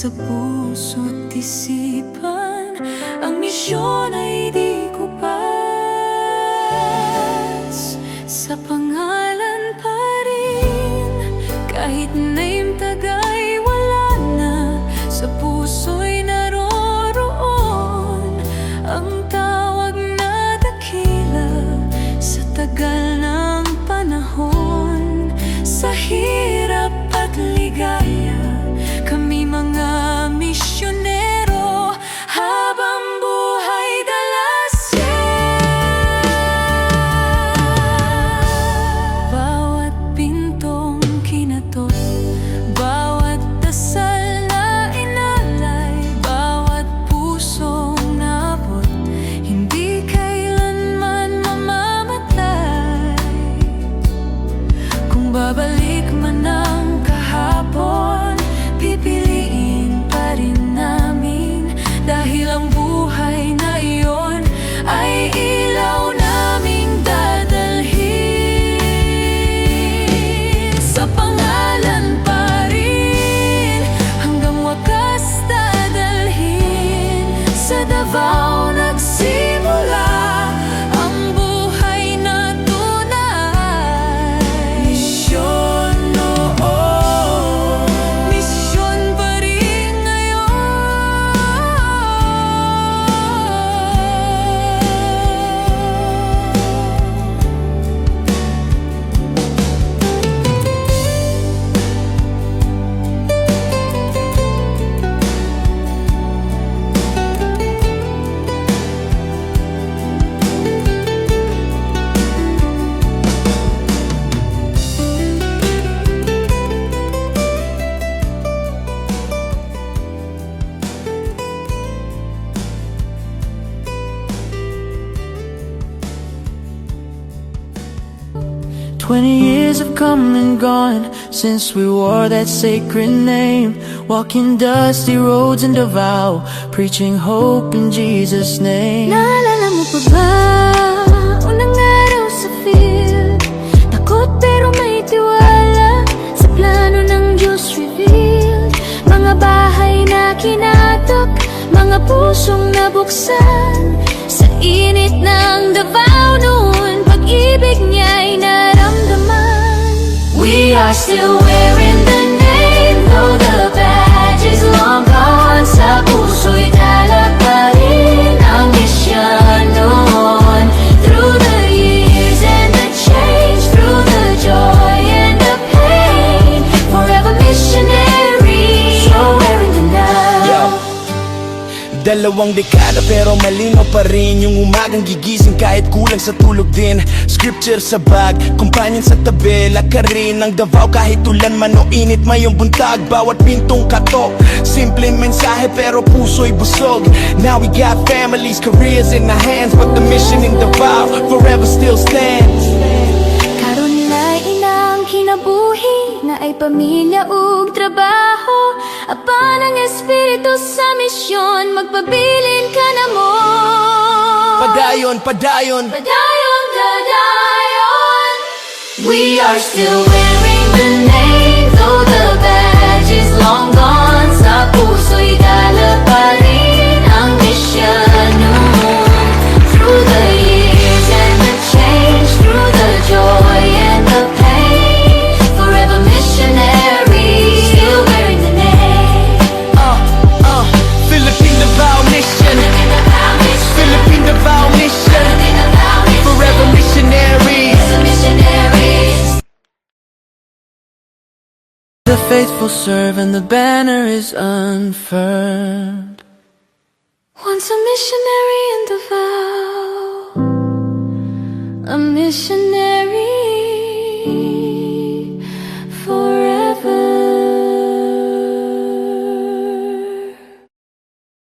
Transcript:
sa puso't isipan, ang misyon ay di kupas. Sa pangalan pa rin, kahit name tag ay wala na, sa puso'y naroroon ang tawag na dakila. Sa tagal ng panahon, sa hirap at ligaya, kami mga misyonero habang buhay dalasya. Bawat pintong kinatok, bawat dasal na inalay, bawat pusong nabot, hindi kailanman mamamatay. Kung babalik man ang kahapon, pipiliin pa rin namin, dahil ang buhay na iyon ay ilaw naming dadalhin. Sa pangalan pa rin, hanggang wakas dadalhin. Sa Davao nagsimula ang buhay na tunay. Misyon noon, misyon pa rin ngayon. 20 years have come and gone since we wore that sacred name, walking dusty roads in Davao, preaching hope in Jesus' name. Naalala mo pa ba, unang araw sa field? Takot pero may tiwala, sa plano ng Diyos revealed. Mga bahay na kinatok, mga pusong nabuksan, sa init ng Davao noon, pag-ibig niya'y naramdaman. We are still wearing the name, though the badge is long gone. Sa puso'y dala pa rin ang misyon noon. Through the years and the change, through the joy and the pain, forever missionary, so wearing the now. Dalawang dekada pero malinaw pa rin yung umagang gigising kahit kulang sa tulog din. Scripture sa bag, companion sa tabi, lakarin ng Davao kahit ulan man o init mayong buntag. Bawat pintong katok, simpleng mensahe pero puso'y busog. Now we got families, careers in our hands, but the mission in Davao forever still stands. Karon na inang kinabuhi, na ay pamilya ug trabaho. Apan ang Espiritu sa misyon, magpabilin ka na mo. Padayon, padayon, Padayon, dadayon. We are still wearing the name, though the badge is long gone. Sa puso'y dala pa rin ang misyon noon. Through the years and the change, through the joy and the pain, forever missionary, still wearing the name. Philippine Davao mission, Philippine Davao mission, forever missionaries. The faithful serve and the banner is unfurled. Once a missionary in Davao, a missionary